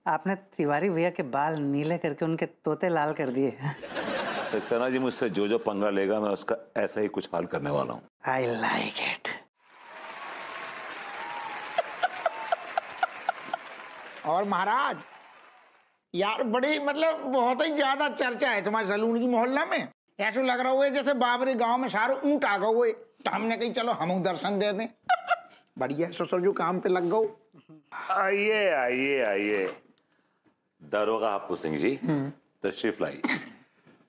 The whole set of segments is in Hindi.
आपने तिवारी भैया के बाल नीले करके उनके तोते लाल कर दिए। सक्सेना जी, मुझसे जो पंगा लेगा मैं उसका ऐसा ही कुछ हाल करने वाला हूँ। I like it. और महाराज यार बड़ी मतलब बहुत ही ज्यादा चर्चा है तुम्हारे सलून की मोहल्ला में। ऐसा लग रहा हुआ है जैसे बाबरे गांव में सारे ऊंट आ गए हुए, तो हमने कही चलो हम दर्शन दे दें। बढ़िया ससुर जो काम पे लग गओ। आइए आइए आइए दरोगा हप्पू सिंह जी, तशरीफ लाइए।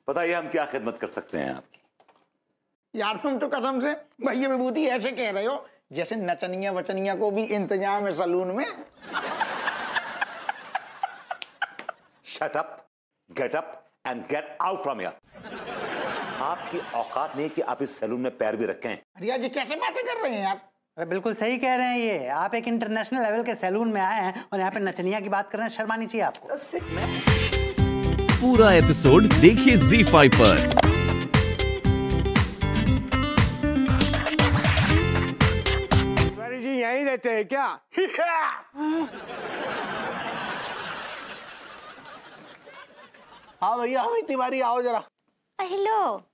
बताइए हम क्या खिदमत कर सकते हैं आपकी। यार तुम तो कसम से भैया विभूति ऐसे कह रहे हो जैसे नचनिया वचनिया को भी इंतजाम है सलून में। Shut up, get up and get out from here. आपकी औकात नहीं कि आप इस सैलून में पैर भी रखें। अरे जी कैसे बातें कर रहे हैं यार। अरे बिल्कुल सही कह रहे हैं ये। आप एक इंटरनेशनल लेवल के सैलून में आए हैं और यहाँ पे नचनिया की बात कर रहे हैं, शर्मानी चाहिए आपको। पूरा एपिसोड देखिए ZEE5 पर। जी यहीं रहते हैं क्या? हाँ भैया, अमित तिवारी आओ जरा। हेलो।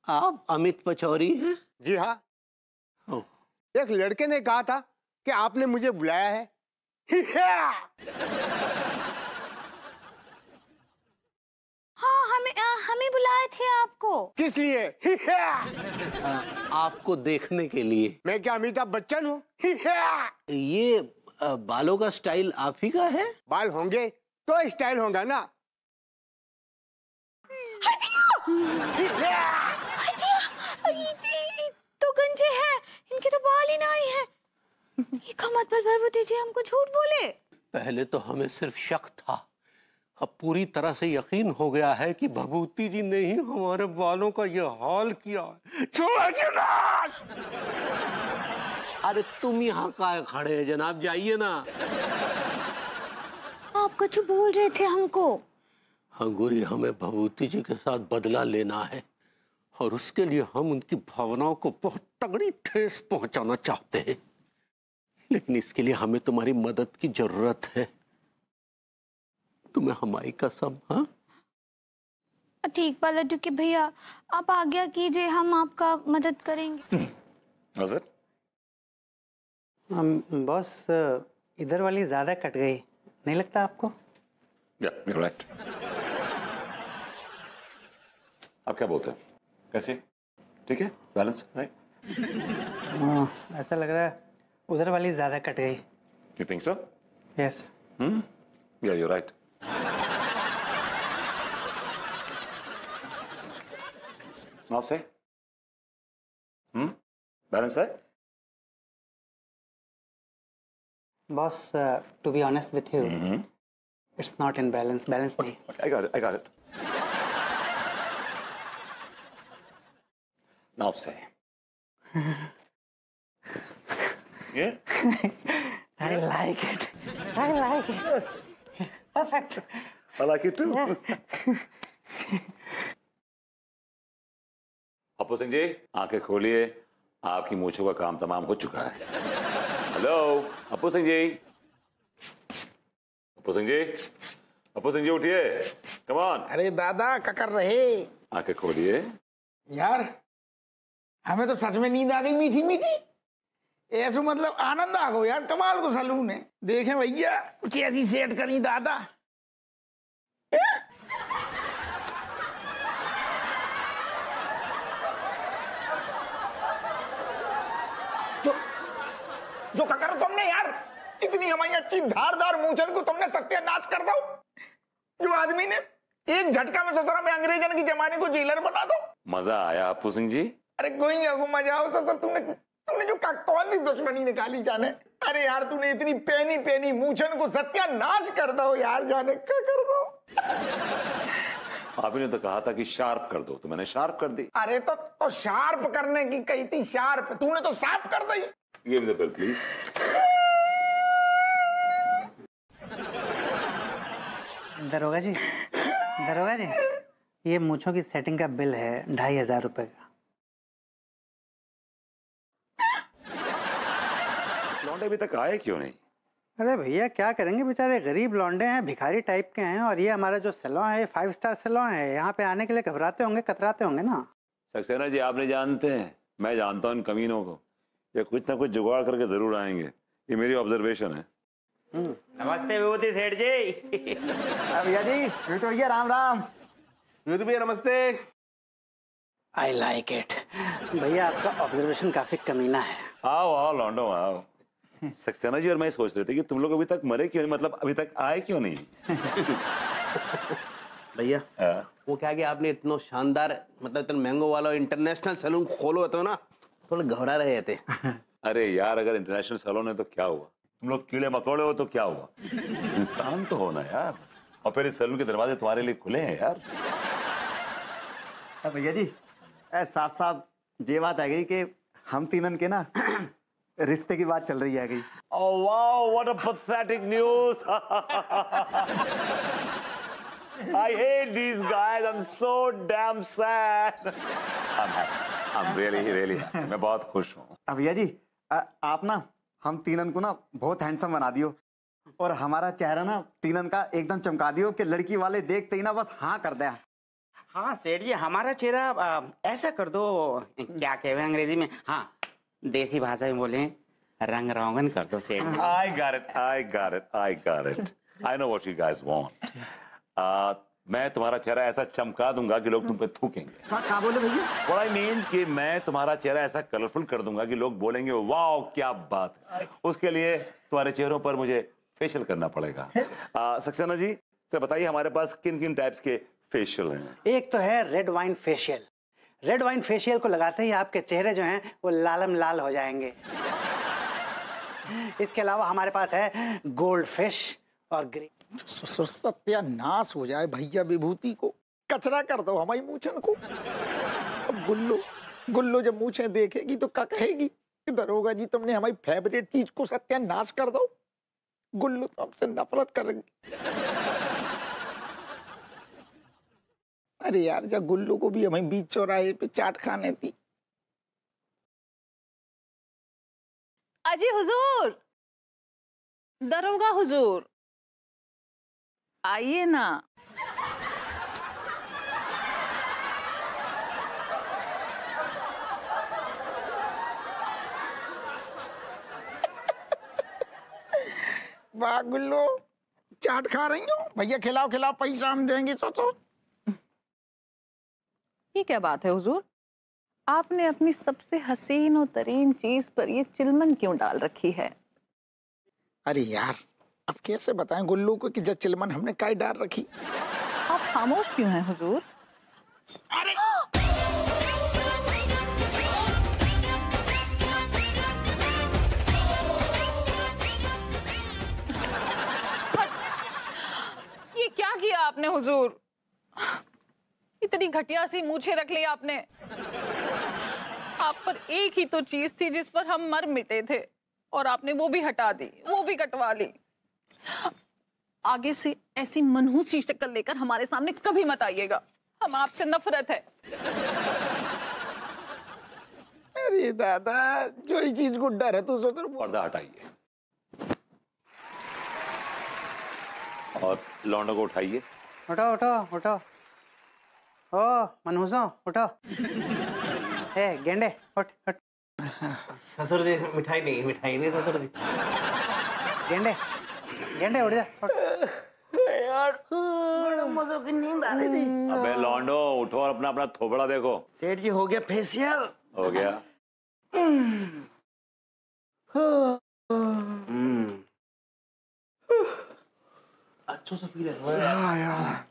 आप अमित पचौरी हैं? जी हाँ। एक लड़के ने कहा था कि आपने मुझे बुलाया है। हाँ हमें बुलाए थे आपको। किस लिए? आपको देखने के लिए। मैं क्या अमिताभ बच्चन हूँ? ये बालों का स्टाइल आप ही का है? बाल होंगे तो स्टाइल होगा ना। तो गंजे हैं, इनके तो बाल ही नहीं है। ये कमत पर भरभूति जी हमको झूठ बोले। पहले तो हमें सिर्फ शक था, अब पूरी तरह से यकीन हो गया है कि भभूति जी ने ही हमारे बालों का ये हाल किया है। अरे तुम यहाँ काहे खड़े हैं जनाब, जाइए ना। आप कुछ बोल रहे थे हमको। हंगूरी, हमें भभूति जी के साथ बदला लेना है और उसके लिए हम उनकी भावनाओं को बहुत तगड़ी ठेस पहुंचाना चाहते हैं, लेकिन इसके लिए हमें तुम्हारी मदद की जरूरत है। तुम्हें हमारी कसम। हाँ ठीक लड्डू के भैया, आप आज्ञा कीजिए, हम आपका मदद करेंगे। बॉस इधर वाली ज्यादा कट गई, नहीं लगता आपको? you're right. आप क्या बोलते हैं? कैसे? ठीक है, बैलेंस राइट? ऐसा लग रहा है उधर वाली ज्यादा कट गई। You think so? Yes. Yeah, you're right. Now say. Balance है? Boss, to be honest with you, it's not in balance. Balance नहीं। Okay, I got it. Now say. Yeah? I like it. I like it. Yes. Perfect. I like it too. Happu Singh ji, आंखें खोलिए, आपकी मूंछों का काम तमाम हो चुका है। हेलो, हप्पू सिंह जी। हप्पू सिंह जी, हप्पू सिंह जी उठिए, कम ऑन। अरे दादा क्या कर रहे? आंखें खोलिए। यार हमें तो सच में नींद आ गई, मीठी मीठी। ऐसा मतलब आनंद आ गो यार, कमाल को सलून है। देखें भैया कुछ ऐसी सेट करी दादा। जो क्या करो तुमने यार, इतनी हमारी अच्छी धारदार मूंछन को तुमने सत्यानाश कर दो। जो आदमी ने एक झटका में ससुरा में अंग्रेजन की जमाने को जेलर बना दो। मजा आया हप्पू सिंह जी? अरे कोई को मजा आओ ससुर, तुमने जो कौन सी दुश्मनी निकाली जाने। अरे यार तूने इतनी पैनी पैनी मूंछन को सत्यानाश कर दो यार, जाने क्या कर दो। आपने तो कहा था कि शार्प कर दो, तो मैंने शार्प कर दी। अरे तो शार्प करने की कही थी, शार्प तूने तो साफ कर दी। Give the bill please. दरोगा जी, दरोगा जी, ये मूंछों की सेटिंग का बिल है 2500 रुपए का। लौंडे अभी तक आए क्यों नहीं? अरे भैया क्या करेंगे, बेचारे गरीब लौंडे हैं, भिखारी टाइप के हैं, और ये हमारा जो सैलून है 5 स्टार सैलून है, यहाँ पे आने के लिए घबराते होंगे, कतराते होंगे ना। सक्सेना जी आप नहीं जानते हैं, मैं जानता हूँ इन कमीनों को। ये कुछ ना कुछ जुगाड़ करके जरूर आएंगे, ये मेरी ऑब्जर्वेशन है। नमस्ते विभूति सेठ जी। भैया जी विभूति भैया राम राम। विभूति भैया नमस्ते। I like it. भैया आपका ऑब्जर्वेशन काफी कमीना है। आओ आओ लौंडो आओ। सक्सेना जी और मैं सोच रहे थे कि तुम लोग अभी तक मरे क्यों नहीं, मतलब अभी तक आए क्यों नहीं। भैया वो क्या कि आपने इतना शानदार मतलब इतना मैंगो वाला इंटरनेशनल सैलून खोलो तो ना थोड़े घबरा रहे थे। अरे यार अगर इंटरनेशनल सैलून है तो क्या हुआ, तुम लोग कीड़े मकोड़े हो तो क्या हुआ, इंसान तो होना यार। और फिर इस सैलून के दरवाजे तुम्हारे लिए खुले हैं यार। भैया जी साफ साफ ये बात आ गई कि हम तीनन के ना रिश्ते की बात चल रही है गई। Oh wow, what a pathetic news! I hate these guys. I'm so damn sad. I'm happy. I'm really happy. मैं बहुत खुश हूँ। अब भैया जी आप ना हम तीनन को ना बहुत हैंडसम बना दियो और हमारा चेहरा ना तीनन का एकदम चमका दियो कि लड़की वाले देखते ही ना बस हाँ कर दे। हाँ सेठ जी हमारा चेहरा ऐसा कर दो, क्या कहते हैं अंग्रेजी में, हाँ देसी भाषा में बोले रंग रोगन कर दो सेठ जी। I got it. I know what you guys want. मैं तुम्हारा चेहरा ऐसा चमका दूंगा कि लोग तुम पे थूकेंगे। क्या बोले भैया? What I mean कि मैं तुम्हारा चेहरा ऐसा कलरफुल कर दूंगा कि लोग बोलेंगे वाह क्या बात है। उसके लिए तुम्हारे चेहरों पर मुझे फेशियल करना पड़ेगा। सक्सेना जी तो बताइए हमारे पास किन किन टाइप्स के फेशियल हैं। एक तो है red wine facial. Red wine facial को लगाते ही आपके चेहरे जो हैं वो लालम लाल हो जाएंगे। इसके अलावा हमारे पास है गोल्ड फिश और ग्रीन। सत्यानाश हो जाए भैया, विभूति को कचरा कर दो हमारी मूछन को। अब गुल्लो जब मूछे देखेगी तो क्या कहेगी, दरोगा जी तुमने हमारी फेवरेट चीज को सत्यानाश कर दो। गुल्लो तो हमसे नफरत करेंगे। अरे यार जब गुल्लू को भी हमें बीच चौराहे पे चाट खाने थी। अजी हुजूर, दरोगा हुजूर आइए ना। वाह गुल्लो चाट खा रही हो, भैया खिलाओ खिलाओ, पैसा हम देंगे। सोचो ये क्या बात है हुजूर, आपने अपनी सबसे हसीन और तरीन चीज पर ये चिलमन क्यों डाल रखी है? अरे यार अब कैसे बताएं गुल्लू को कि जब चिलमन हमने काय डाल रखी। आप खामोश क्यों हैं हुजूर? अरे ये क्या किया आपने हुजूर? इतनी घटिया सी मूछें रख ली आपने। आप पर एक ही तो चीज थी जिस पर हम मर मिटे थे और आपने वो भी हटा दी, वो भी कटवा ली। आगे से ऐसी मनहूसी शक्ल लेकर हमारे सामने कभी मत आइएगा, हम आपसे नफरत है। अरे दादा जो इस चीज को डर है तो सोच पर्दा हटाइए और लौंडों को उठाइए। उठो उठो उठो। ओ मनहूसो उठो। ए गेंडे उठ उठ। ससुर जी मिठाई नहीं ससुर जी। गेंडे गेंडे उठ जा उठ। यार बड़ा मजे की नींद आ रही थी। अबे लौंडो उठो और अपना अपना थोबड़ा देखो। सेठ जी हो गया फेशियल? हो गया। अच्छे से फील है यार।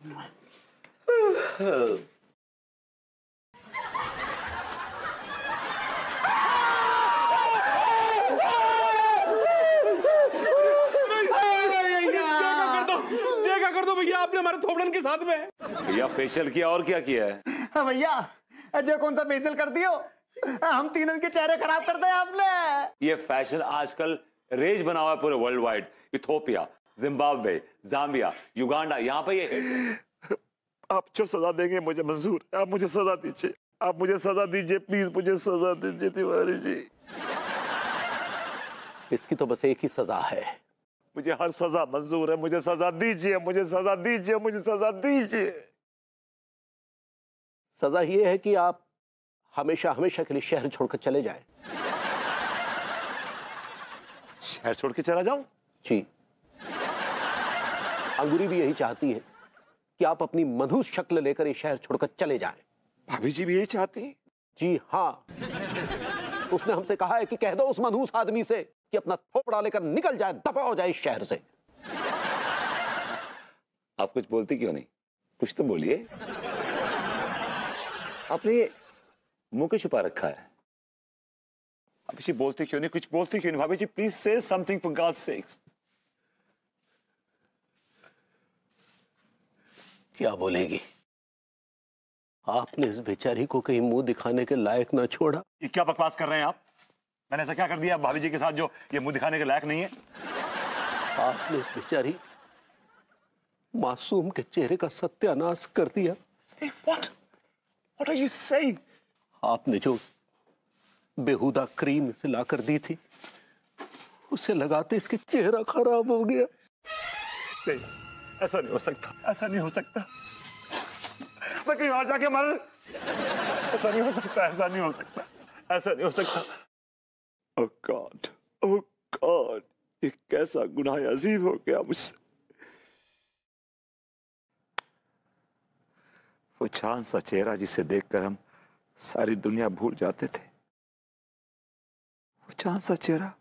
कर दो भैया, आपने हमारे थोबड़न के साथ में। भैया फेशियल किया और क्या किया है? हाँ भैया जो कौन सा फेशियल कर दियो, हम तीनों के चेहरे खराब कर दिए आपने। ये फैशन आजकल रेज बना हुआ है पूरे world wide. Ethiopia, Zimbabwe, Zambia, Uganda, यहाँ पे ये आप जो सजा देंगे मुझे मंजूर है। आप मुझे सजा दीजिए, आप मुझे सजा दीजिए, प्लीज मुझे सजा दीजिए तिवारी जी। इसकी तो बस एक ही सजा है, मुझे हर सजा मंजूर है, मुझे सजा दीजिए, मुझे सजा दीजिए, मुझे सजा दीजिए। सजा ये है कि आप हमेशा हमेशा के लिए शहर छोड़कर चले जाएं। शहर छोड़ के चला जाऊं? जी। अंगूरी भी यही चाहती है कि आप अपनी मधुर शक्ल लेकर ये शहर छोड़कर चले जाएं। भाभी जी भी यही चाहती हैं? जी हाँ। उसने हमसे कहा है कि कह दो उस मनहूस आदमी से कि अपना थोपड़ा लेकर निकल जाए, दफा हो जाए इस शहर से। आप कुछ बोलती क्यों नहीं? कुछ तो बोलिए। आपने ये मुंह क्यों छुपा रखा है? भाभी जी बोलती क्यों नहीं? कुछ बोलती क्यों नहीं? भाभी जी प्लीज से समथिंग फॉर गॉड्स सेक्स। क्या बोलेगी? आपने इस बेचारी को कहीं मुंह दिखाने के लायक ना छोड़ा। ये क्या बकवास कर रहे हैं आप? मैंने ऐसा क्या कर दिया भाभी जी के साथ जो ये मुंह दिखाने के लायक नहीं है? आपने इस बेचारी मासूम के चेहरे का सत्यानाश कर दिया। What are you saying? आपने जो बेहुदा क्रीम इसे ला कर दी थी, उसे लगाते इसके चेहरा खराब हो गया। नहीं, ऐसा नहीं हो सकता, ऐसा नहीं हो सकता। मैं कहीं और जाके मर। ऐसा नहीं हो सकता, ऐसा नहीं हो सकता, ऐसा नहीं हो सकता। Oh God, oh God, ये कैसा गुनाह अजीब हो गया मुझसे। वो चांद सा चेहरा जिसे देखकर हम सारी दुनिया भूल जाते थे, वो चांद सा चेहरा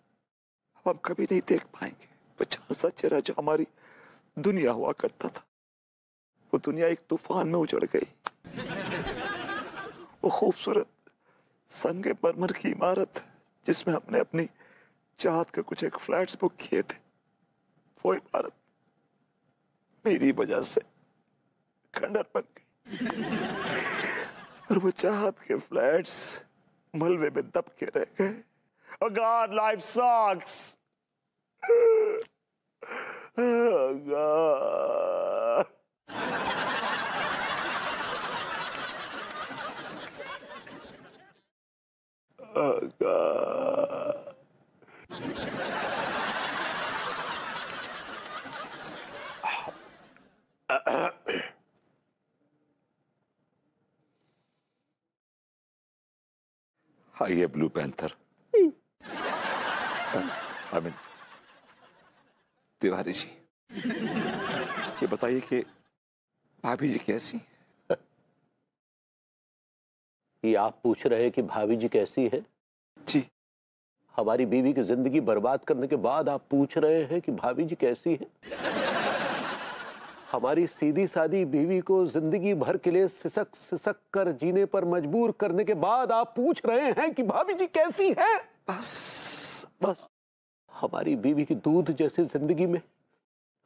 हम कभी नहीं देख पाएंगे। वो चांद सा चेहरा जो हमारी दुनिया हुआ करता था, वो दुनिया एक तूफान में उजड़ गई। वो खूबसूरत संगे मरमर की इमारत जिसमें हमने अपनी चाहत के कुछ एक फ्लैट्स बुक किए थे, वो इमारत मेरी वजह से खंडर बन गई। और वो चाहत के फ्लैट्स मलबे में दब के रह गए। Oh God, life sucks. Oh God. Oh God. आइए ब्लू पैंथर। आमीन। तिवारी जी, ये बताइए कि भाभी जी कैसी? ये आप पूछ रहे हैं कि भाभी जी कैसी है? जी। हमारी बीवी की जिंदगी बर्बाद करने के बाद आप पूछ रहे हैं कि भाभी जी कैसी है? हमारी सीधी सादी बीवी को जिंदगी भर के लिए सिसक सिसक कर जीने पर मजबूर करने के बाद आप पूछ रहे हैं कि भाभी जी कैसी है? बस हमारी बीवी की दूध जैसी जिंदगी में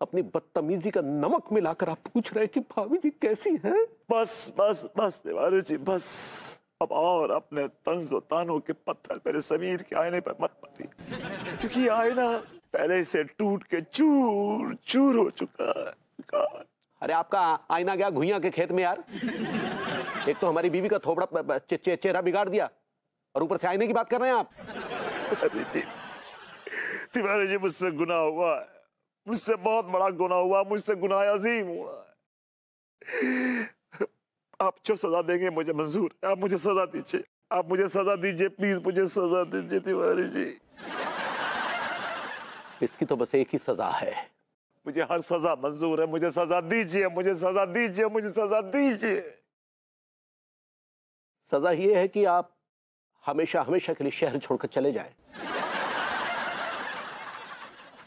अपनी बदतमीजी का नमक मिलाकर आप पूछ रहे हैं कि भाभी जी कैसी है? बस बस बस तिवारी जी, बस अब और अपने तंजो तानों के पत्थर मेरे समीर के आईने पर मत मारिए, क्योंकि आईना पहले से टूट के चूर चूर हो चुका है। अरे आपका आईना गया घुइयां के खेत में यार। एक तो हमारी बीवी का थोबड़ा चेहरा बिगाड़ दिया और ऊपर से आईने की बात कर रहे हैं आप। तिवारी जी, मुझसे गुनाह हुआ है, मुझसे बहुत बड़ा गुनाह हुआ, मुझसे गुनाह अजीम हुआ है। आप जो सजा देंगे मुझे मंजूर है, आप मुझे सजा दीजिए, आप मुझे सजा दीजिए, प्लीज मुझे सजा दीजिए तिवारी जी। इसकी तो बस एक ही सजा है। मुझे हर सजा मंजूर है, मुझे सजा दीजिए, मुझे सजा दीजिए, मुझे सजा दीजिए। सजा ये है कि आप हमेशा हमेशा के लिए शहर छोड़कर चले जाएं।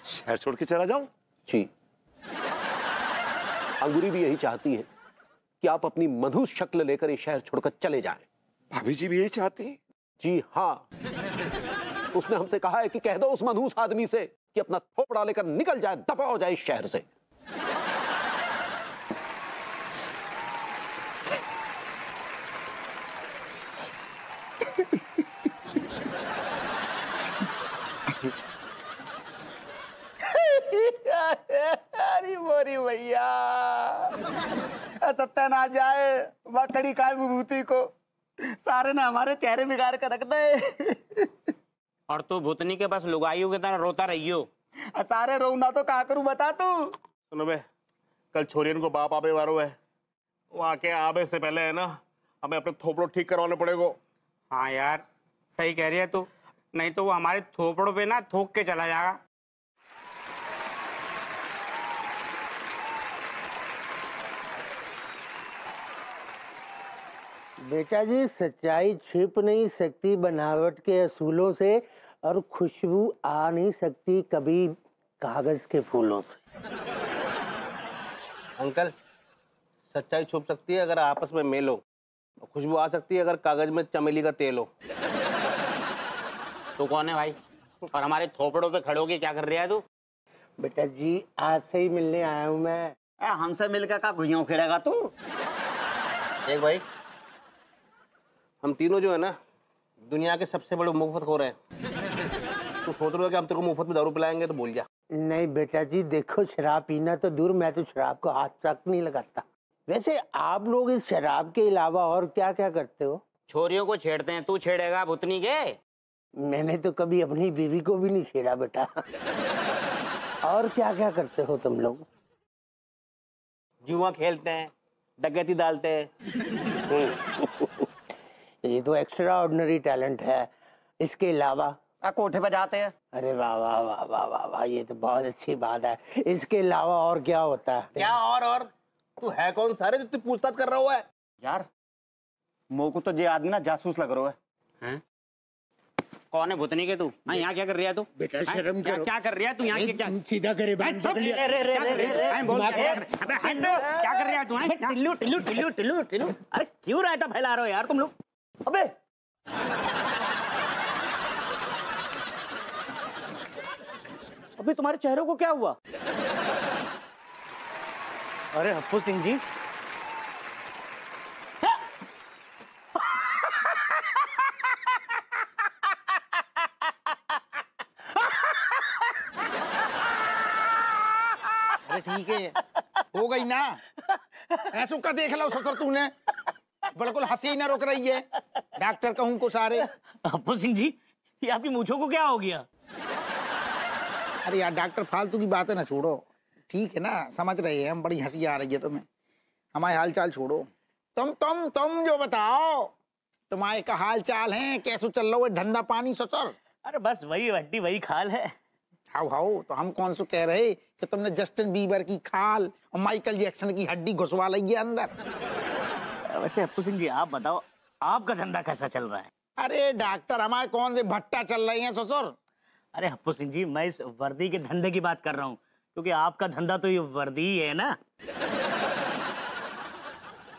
शहर छोड़ के चला जाऊं? जी। अंगूरी भी यही चाहती है कि आप अपनी मधुर शक्ल लेकर ये शहर छोड़कर चले जाएं। भाभी जी भी यही चाहती हैं? जी हाँ। उसने हमसे कहा है कि कह दो उस मनहूस आदमी से कि अपना थोपड़ा लेकर निकल जाए, दफा हो जाए इस शहर से। अरे मोरी भैया, सत्या ना जाए वकड़ी काय विभूति को, सारे ना हमारे चेहरे बिगाड़ कर रख दे। और तू भूतनी के पास लुगाइयों की तरह रोता रहियो। सारे रो ना तो का करूं बता तू। सुनो बे, कल छोरियन को बाप आबे वारो है, वो आके आबे से पहले है ना हमें अपने थोपड़ो ठीक करवाने पड़ेगो। हाँ यार सही कह रही है तू, नहीं तो वो हमारे थोपड़ों पे ना थोक के चला जाएगा। बेटा जी, सच्चाई छिप नहीं सकती बनावट के असूलों से, और खुशबू आ नहीं सकती कभी कागज के फूलों से। अंकल, सच्चाई छुप सकती है अगर आपस में मेल हो, खुशबू आ सकती है अगर कागज में चमेली का तेल हो। तू कौन है भाई, और हमारे थोपड़ों पे खड़े होके क्या कर रहा है तू? बेटा जी, आज से ही मिलने आया हूँ मैं। हमसे मिलकर का घुइयों खेलेगा तू? एक भाई, हम तीनों जो है ना दुनिया के सबसे बड़े मुफ्तखोर हैं। तू सोच रहे हो कि हम तेरे को मुफ्त में दारू पिलाएंगे तो बोल जा। नहीं बेटा जी, देखो शराब पीना तो दूर, मैं तो शराब को हाथ तक नहीं लगाता। वैसे आप लोग इस शराब के अलावा और क्या क्या करते हो? छोरियों को छेड़ते हैं, तू छेड़ेगा भुतनी के? मैंने तो कभी अपनी बीवी को भी नहीं छेड़ा बेटा। और क्या क्या करते हो तुम लोग? जुआ खेलते हैं, डकैती डालते हैं। ये तो एक्स्ट्रा ऑर्डिनरी टैलेंट है। इसके अलावा कोठे पे जाते हैं। अरे वाह वाह वाह वाह वाह वाह, ये तो बहुत अच्छी बात है। इसके अलावा और क्या होता है? क्या और तू है कौन सारे जो तू पूछताछ कर रहा हुआ है? यार मो को तो ये आदमी ना जासूस लग रहा है। कौन है भुतनी के तू? हाँ, यहाँ क्या कर रहा है तू? बेटा शर्म करो। क्या कर रहा है तू यहाँ? क्या सीधा करे क्या कर रहा है तू? टिल्लू टिल्लू टिल्लू टिल्लू टिल्लू, अरे क्यों रायता फैला रहे हो यार तुम लोग? अबे अबे तुम्हारे चेहरे को क्या हुआ? अरे हप्पू सिंह जी, अरे ठीक है, हो गई ना। ऐसू का देख लो ससुर तूने, बिल्कुल हंसी ना रोक रही है। डॉक्टर कहूँ को सारे। हप्पू सिंह जी, ये आपकी मूंछों को क्या हो गया? अरे यार डॉक्टर, फालतू की बातें ना छोड़ो, ठीक है ना? समझ रहे हैं हम, बड़ी हंसी आ रही है तुम्हें। हमारे हाल चाल छोड़ो, तुम जो बताओ, तुम्हारे का हाल चाल है, कैसे चल रहा है धंधा पानी ससुर? अरे बस वही हड्डी वही खाल है। हाउ तो हम कौन सो कह रहे कि तुमने जस्टिन बीबर की खाल और माइकल जैक्सन की हड्डी घुसवा ली है अंदर। वैसे हप्पू सिंह जी, आप बताओ, आपका धंधा कैसा चल रहा है? अरे डॉक्टर, हमारे कौन से भट्टा चल रही हैं ससुर? अरे हप्पू सिंह जी, मैं इस वर्दी के धंधे की बात कर रहा हूँ, क्योंकि आपका धंधा तो ये वर्दी ही है ना।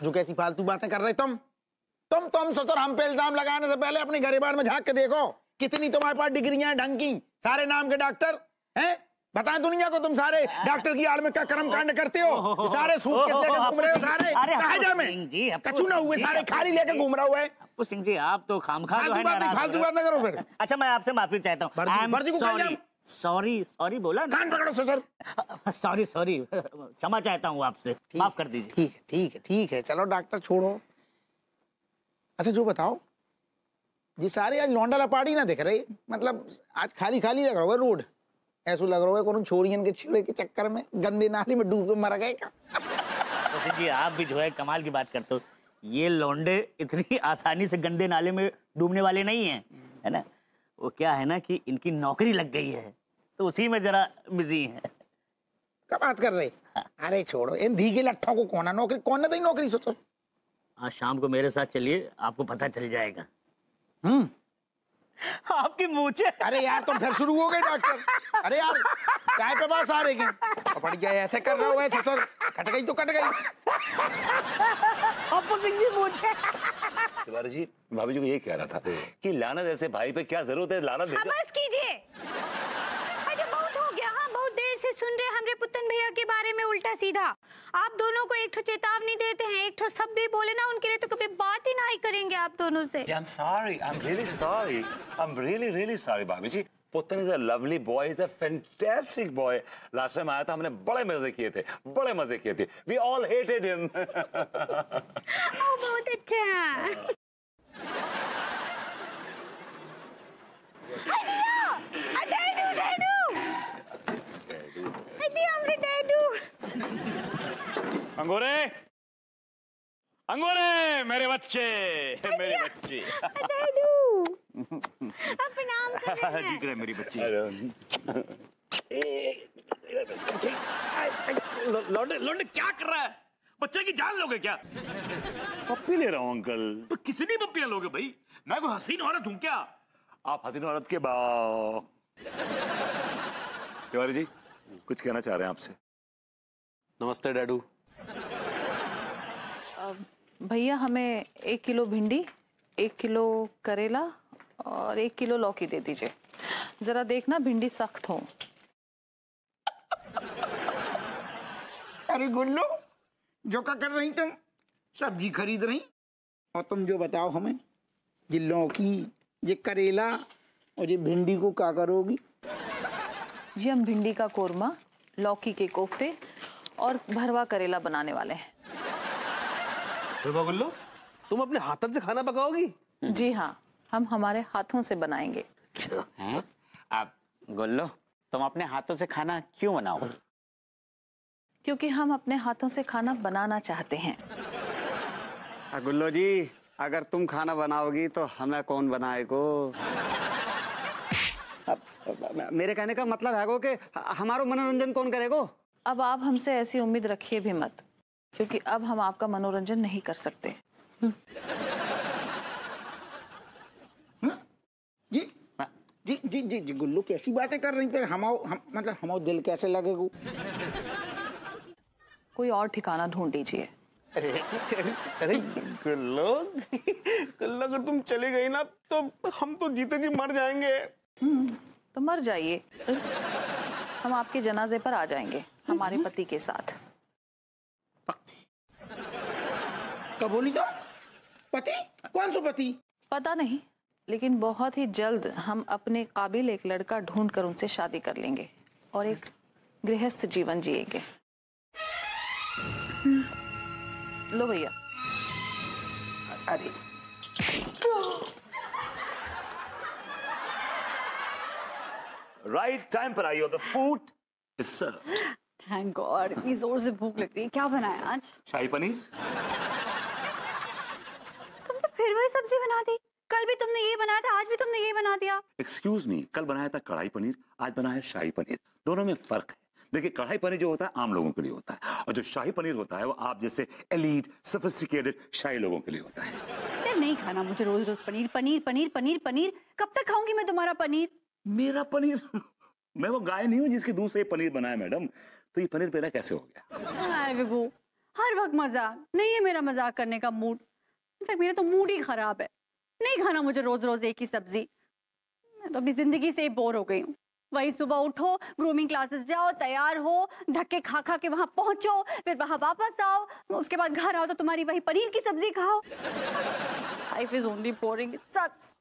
जो कैसी फालतू बातें कर रहे तुम ससुर? हम पे इल्जाम लगाने से पहले अपने गरीबान में झांक के देखो, कितनी तुम्हारे पास डिग्रियां ढंग की, सारे नाम के डॉक्टर हैं। बताएं दुनिया को, तुम सारे डॉक्टर की आड़ में क्या कर्म कांड करते हो? सारे सूट के लेकर घूम रहे हो, सारे कहाँ जा में कचू ना हुए, सारे खाली लेकर घूम रहा हुआ है। हप्पू सिंह जी, आप तो खामखा जो है नाराज फालतू बात ना करो फिर। अच्छा, मैं आपसे माफी चाहता हूँ। सॉरी बोला, कान पकड़ो ससुर। सॉरी क्षमा चाहता हूँ आपसे, माफ कर दीजिए। ठीक है, चलो डॉक्टर छोड़ो। अच्छा जो बताओ, जी सारे आज लौंडा लपाड़ी ना दिख रही, मतलब आज खाली खाली लग रहा है रोड। ऐसा लग रहा है कौन छोरियन के छेड़े के चक्कर में गंदे नाली में डूब के मर गए क्या? जी आप भी जो है कमाल की बात करते हो। ये लौंडे इतनी आसानी से गंदे नाले में डूबने वाले नहीं हैं, है ना? वो क्या है ना कि इनकी नौकरी लग गई है, तो उसी में जरा बिजी है। क्या बात कर रहे? अरे छोड़ो इन धीगे लट्ठों को, कौन है नौकरी, कौन ने दी नौकरी? सोचो आज शाम को मेरे साथ चलिए, आपको पता चल जाएगा। आपकी मूंछें। अरे यार तुम फिर शुरू हो गए डॉक्टर। अरे यार चाय पे पास आ रहे हैं, पड़ गया ऐसे कर रहा हुआ ससुर, कट गई तो कट गई। तिवारी जी, भाभी जी को ये कह रहा था कि लानत ऐसे भाई पे क्या जरूरत है, लानत भेजो। बस कीजिए, अरे बहुत हो गया। हाँ, बहुत देर से सुन रहे हमरे पुतन भैया के बारे में उल्टा सीधा। आप दोनों को एक ठो चेतावनी देते हैं, एक ठो सब भी बोले ना उनके लिए तो कभी बात ही नहीं करेंगे आप दोनों से। I'm sorry, I'm really sorry, I'm really sorry भाभी जी। Putin is a lovely boy, he's a fantastic boy. Last time आया था, हमने बड़े मजे किए थे, बड़े मजे किए थे। We all hated him. बहुत अच्छा। अंगूरे, अंगूरे, मेरे बच्चे, मेरे बच्चे। प्रणाम कर रहे हैं। ठीक है मेरी बच्ची। लौंडे लौंडे क्या कर रहा है? बच्चे की जान लोगे क्या? पप्पी ले रहा हूँ अंकल। तो कितनी पप्पियां लोगे भाई? मैं कोई हसीन औरत हूँ क्या? आप हसीन औरत के बाओ। तिवारी जी कुछ कहना चाह रहे हैं आपसे। नमस्ते डैडू। भैया हमें 1 किलो भिंडी, 1 किलो करेला और 1 किलो लौकी दे दीजिए। जरा देखना भिंडी सख्त हो। अरे गुल्लू, जो क्या कर रही तुम? सब्जी खरीद रही? और तुम जो बताओ हमें, ये लौकी, ये करेला और ये भिंडी को क्या करोगी? जी हम भिंडी का कोरमा, लौकी के कोफ्ते और भरवा करेला बनाने वाले हैं। गुल्लू, तुम अपने हाथों से खाना पकाओगी? जी हाँ, हम हमारे हाथों से बनाएंगे। आप गुल्लू, तुम अपने हाथों से खाना क्यों बनाओ? क्योंकि हम अपने हाथों से खाना बनाना चाहते हैं। गुल्लो जी, अगर तुम खाना बनाओगी तो हमें कौन बनाएगो? मेरे कहने का मतलब है कि हमारो मनोरंजन कौन करेगो? अब आप हमसे ऐसी उम्मीद रखिए भी मत, क्योंकि अब हम आपका मनोरंजन नहीं कर सकते। जी जी जी जी जी गुल्लू, कैसी बातें कर रही? फिर मतलब हमारा दिल कैसे लगेगा? कोई और ठिकाना ढूंढ लीजिए। अरे गुल्लू, गुल्लू अगर तुम चली गई ना तो हम तो जीते जी मर जाएंगे। तो मर जाइए, हम आपके जनाजे पर आ जाएंगे हमारे पति के साथ। कब बोली तो? पति? कौन सा पति? पता नहीं, लेकिन बहुत ही जल्द हम अपने काबिल एक लड़का ढूंढ कर उनसे शादी कर लेंगे और एक गृहस्थ जीवन जिएंगे। लो भैया। अरे राइट टाइम पर आई हो। The food is served. Thank God, इतनी जोर से भूख लग रही है। क्या बनाया आज? शाही पनीर। तुम तो फिर वही सब्जी बना दी। कल भी तुमने ये बनाया था, आज भी तुमने ये बना दिया। एक्सक्यूज मी, कल बनाया था कढ़ाई पनीर, आज बना है शाही पनीर। दोनों में फर्क है। देखिए, कढ़ाई पनीर जो होता है आम लोगों के लिए होता है, और जो शाही पनीर होता है वो आप जैसे एलीट सोफिस्टिकेटेड शाही लोगों के लिए होता है। यार नहीं खाना मुझे रोज रोज पनीर पनीर पनीर पनीर पनीर। कब तक खाऊंगी मैं तुम्हारा पनीर? मेरा पनीर? मैं वो गाय नहीं हूँ जिसके दूध से पनीर बना है मैडम। तो ये पनीर पैदा कैसे हो गया? हाय विभू, हर वक्त मजाक। नहीं है मेरा मजाक करने का मूड। इनफैक्ट मेरा तो मूड ही खराब है। नहीं खाना मुझे रोज रोज एक ही सब्जी। मैं तो अपनी जिंदगी से बोर हो गई हूँ। वही सुबह उठो, ग्रूमिंग क्लासेस जाओ, तैयार हो, धक्के खा खा के वहां पहुंचो, फिर वहां वापस आओ, उसके बाद घर आओ तो तुम्हारी वही पनीर की सब्जी खाओ। Life is only boring, it sucks.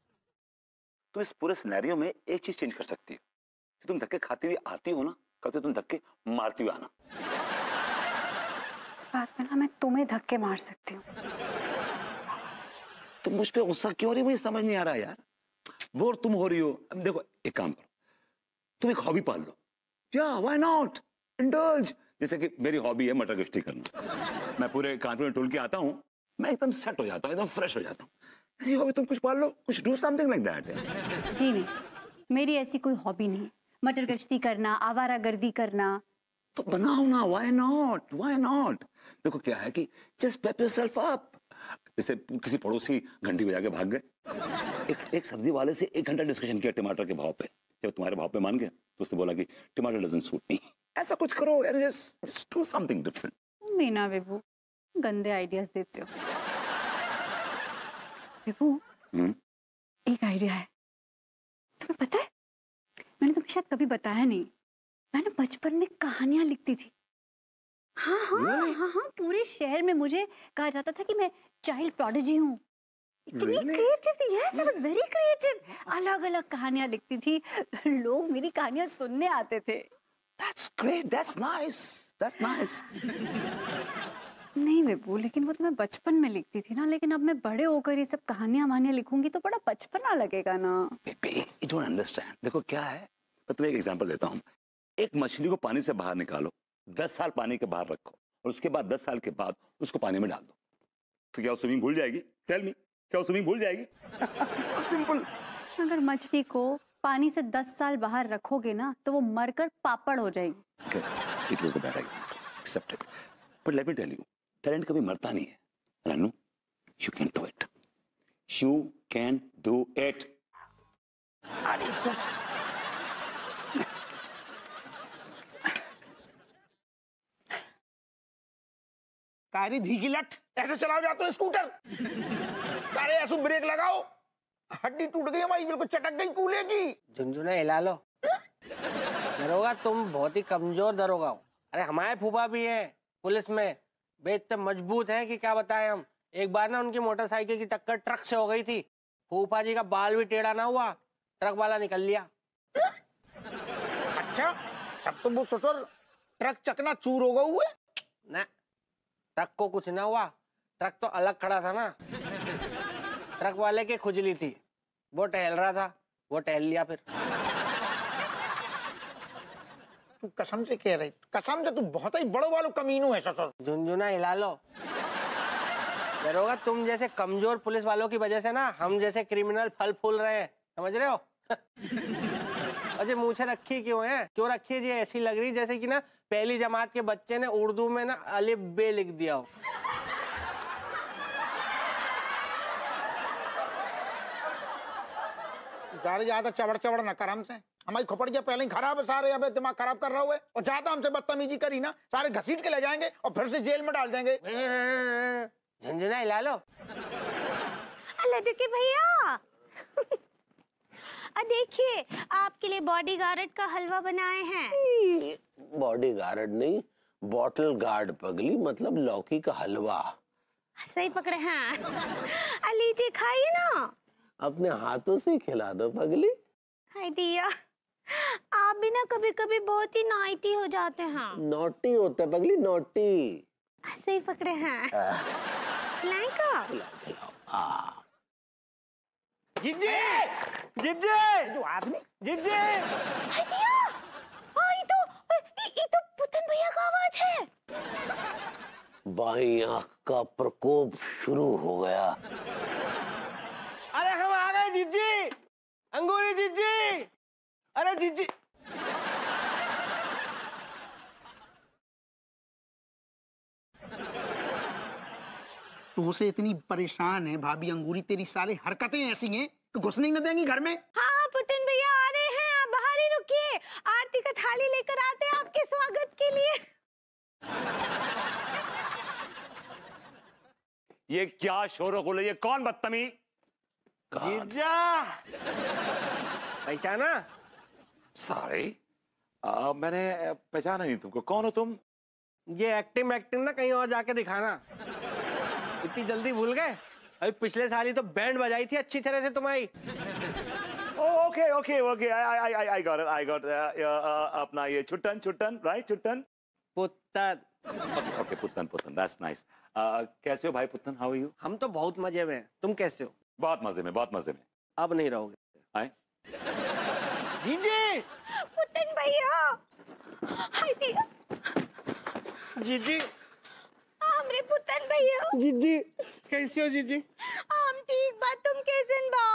तो इस पूरे सिनेरियो में एक चीज चेंज कर सकती है कि तुम धक्के खाती हुई आती हो ना, कल से तुम धक्के मारती हुई आना। इस बात में ना मैं तुम्हें धक्के मार सकती हूँ। तुम मुझ पे गुस्सा क्यों हो रही है मुझे समझ नहीं आ रहा यार। बोर तुम हो रही हो। अब देखो एक काम करो, तुम एक हॉबी पाल लो। या व्हाई नॉट, इंडल्ज। जैसे कि मेरी हॉबी है मटर गश्ती करना। मैं पूरे कानपुर में टोल के आता हूँ, मैं एकदम सेट हो जाता हूँ, एकदम फ्रेश हो जाता हूँ। ऐसी हॉबी तुम कुछ पाल लो, कुछ डू समथिंग लाइक दैट। जी नहीं, मेरी ऐसी कोई हॉबी नहीं। मटर गश्ती करना, आवारागर्दी करना। तो बनाओ ना, व्हाई नॉट, व्हाई नॉट। देखो क्या है कि जस्ट पेप योरसेल्फ अप। जैसे किसी पड़ोसी घंटी बजा के भाग गए, एक सब्जी वाले से 1 घंटा डिस्कशन किया टमाटर के भाव पे। जब तुम्हारे भाव पे मान गया तो उसने बोला कि टमाटर डजंट सूट मी। ऐसा कुछ करो यार, just do something different. Meena Vibhu, गंदे आइडियाज देते हो। विभू, एक आइडिया है। तुम्हें पता है, मैंने तुम्हें शायद कभी बताया नहीं, मैंने बचपन में कहानियां लिखती थी। हाँ हाँ हाँ हाँ, पूरे शहर में मुझे कहा जाता था कि मैं चाइल्ड प्रोडिजी हूँ। इतनी क्रिएटिव थी। Yes, I was very creative. अलग अलग कहानियां लिखती थी, लोग मेरी कहानियां सुनने आते थे। That's great, that's nice, that's nice। नहीं विभू, लेकिन वो तो मैं बचपन में लिखती थी ना, लेकिन अब मैं बड़े होकर ये सब कहानियां वानियां लिखूंगी तो बड़ा बचपना लगेगा ना। Baby, you don't understand। देखो क्या है, मैं तुम्हें एक एग्जांपल देता हूँ। एक मछली को पानी से बाहर निकालो, 10 साल पानी के बाहर रखो और उसके बाद 10 साल के बाद उसको पानी में डाल दो, तो क्या वो स्विमिंग भूल जाएगी? टेल मी, क्या वो स्विमिंग भूल जाएगी? सिंपल। अगर मछली को पानी से 10 साल बाहर रखोगे ना तो वो मरकर पापड़ हो जाएगी। It was a bad idea. Accepted. But let me tell you, talent कभी मरता नहीं है। Ranu, you can do it. You can do it. अरे सर। कारी भीगी लट, ऐसे चलाओ जाते हो स्कूटर? अरे ऐसे ब्रेक लगाओ, हड्डी टूट गई हमारी, बिल्कुल चटक गई कूले की। झुनझुना हिला लो। दरोगा तुम बहुत ही कमजोर दरोगा हो। अरे हमारे फूफा भी है पुलिस में, वे इतने मजबूत है कि क्या बताएं हम। एक बार ना उनकी मोटरसाइकिल की टक्कर ट्रक से हो गई थी, फूफा जी का बाल भी टेढ़ा ना हुआ, ट्रक वाला निकल लिया। अच्छा, तब तो वो ससुर ट्रक चकना चूर हो गए हुए ना। ट्रक को कुछ ना हुआ, ट्रक तो अलग खड़ा था ना। ट्रक वाले की खुजली थी, वो टहल रहा था, वो टहल लिया फिर। तू कसम से कह रही, कसम से तू बहुत ही बड़ो वालों कमीनू है ससुर। झुनझुना हिला लो। दरोगा तुम जैसे कमजोर पुलिस वालों की वजह से ना हम जैसे क्रिमिनल फल फूल रहे हैं, समझ रहे हो? अजय मूछे रखी क्यों है? क्यों रखी है जी? ऐसी लग रही जैसे कि ना पहली जमात के बच्चे ने उर्दू में ना अलिफ बे लिख दिया हो। ज्यादा चबड़ चबड़ न कर हमसे, हमारी खोपड़िया पहले ही खराब है सारे, अब दिमाग खराब कर रहा हुआ है। और ज्यादा हमसे बदतमीजी करी ना, सारे घसीट के ले जाएंगे और फिर से जेल में डाल देंगे। झुनझुना हिला लो। लड्डू भैया देखिए आपके लिए बॉडीगार्ड का हलवा बनाए हैं। बॉडीगार्ड नहीं, बॉटल गार्ड पगली, मतलब लौकी का हलवा। सही पकड़े हैं। लीजिए खाइए ना। अपने हाथों से खिला दो पगली। हाय दिया, आप भी ना कभी कभी बहुत ही नाइटी हो जाते हैं। नोटी होता है पगली, नोटी। सही पकड़े हैं। लाइका जिज्जी, जिज्जी, जो आदमी जिज्जी। ये तो पुतन भैया का आवाज है। बाईं आंख का प्रकोप शुरू हो गया। अरे हम आ गए जिज्जी, अंगूरी जिज्जी। अरे जिज्जी, तू से इतनी परेशान है भाभी अंगूरी, तेरी सारी हरकतें ऐसी हैं कि घुसने न देंगी घर में। हाँ पुतन भैया आ रहे हैं, आप बाहर ही रुकिए, आरती का थाली लेकर आते हैं आपके स्वागत के लिए। ये क्या शोर-गुल है? ये कौन बदतमीज? जीजा पहचाना? सॉरी, मैंने पहचाना नहीं तुमको। कौन हो तुम? ये एक्टिंग ना कहीं और जाके दिखाना। इतनी जल्दी भूल गए? अभी पिछले साल ही तो बैंड बजाई थी अच्छी तरह से तुम्हारी। Okay okay okay, I got अपना ये छुट्टन, राइट? छुट्टन पुत्तन। ओके पुत्तन, दैट्स नाइस। कैसे हो भाई पुत्तन? How are you? हम तो बहुत मजे में हैं, तुम कैसे हो? बहुत मजे में। अब नहीं रहोगे। आए जीजी, पुतन भैया। हाय दिया, जीजी, हमरे पुतन भैया। जीजी कैसे हो जीजी? हम ठीक बा, तुम कैसे बा?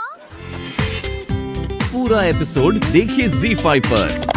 पूरा एपिसोड देखिए ZEE5 पर।